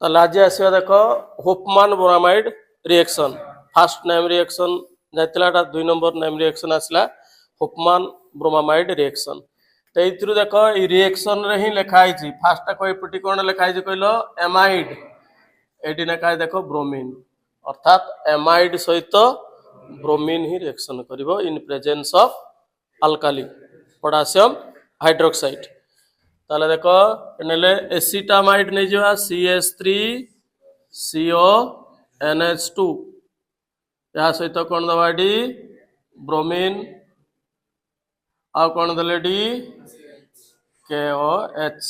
ताले आज आसीबा देखो Hofmann bromide reaction first name reaction जाइतिलाटा 2 नंबर नेम रिएक्शन आसला होपमान ब्रोमाइड रिएक्शन तो एथुरु देखो ई रिएक्शन रे ही लिखा है फास्ट कोई पटी कोन लिखा है कहलो एमाइड एडी लिखा है देखो ब्रोमीन अर्थात एमाइड सहित ब्रोमीन ही रिएक्शन करिवो in presence of alkali potassium hydroxide ताले देखो एनेले एसिटामाइड नै जो CH3 CO NH2 या सहित कोन दवाडी ब्रोमीन आ कोन दलेडी KOH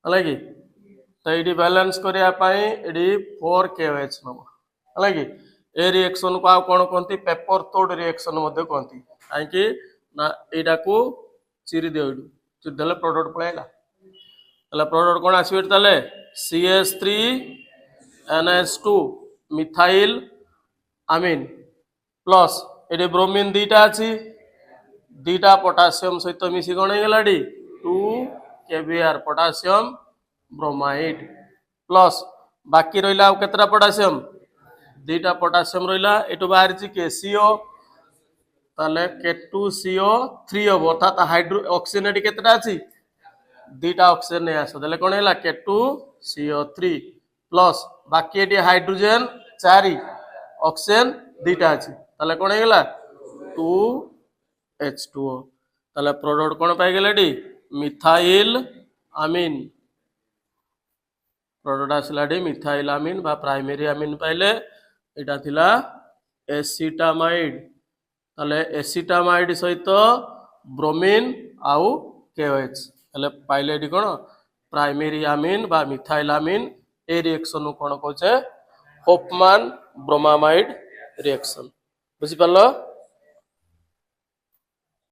अलगी तो एडी बैलेंस करिया पई एडी 4 KOH नबो अलगी ए रिएक्शन को आ कोन कोंती पेपर तोड़ रिएक्शन मध्ये कोंती काई कि ना एडा को चिरी देउडू चिरदले प्रोडक्ट पळायला तले प्रोडक्ट कोण आसीबे तले CH3 NH2 मिथाइल अमीन प्लस एडी ब्रोमीन दीटा अछि दीटा पोटासियम सहित मिसी कोन गेलाडी 2 KBr पोटासियम ब्रोमाइड प्लस बाकी रहिला केतरा पोटासियम दीटा पोटासियम रहिला एटु बाहर छि KCO ताले K2CO3 हो अर्थात हाइड्रो ऑक्सीजन एटी केतटा अछि दीटा ऑक्सीजन नै आसो देले कोन हैला K2CO3 प्लस बाकी एटी हाइड्रोजन 4 ऑक्सीजन दीटा अछि ताले कोन हैला 2H2O ताले प्रोडक्ट कोन पाइ गेलेडी मिथाइल अमीन प्रोडक्ट आसलाडी मिथाइल अमीन बा प्राइमरी अमीन पाइले एटा थिला एसिटामाइड ताले एसिटामाइड सहित ब्रोमीन आउ KOH ताले पाइले एडी कोन प्राइमरी अमीन बा मिथाइल अमीन ए रिएक्शन कोन कहचे होपमान ब्रोमामाइड रिएक्शन बुझि पालो।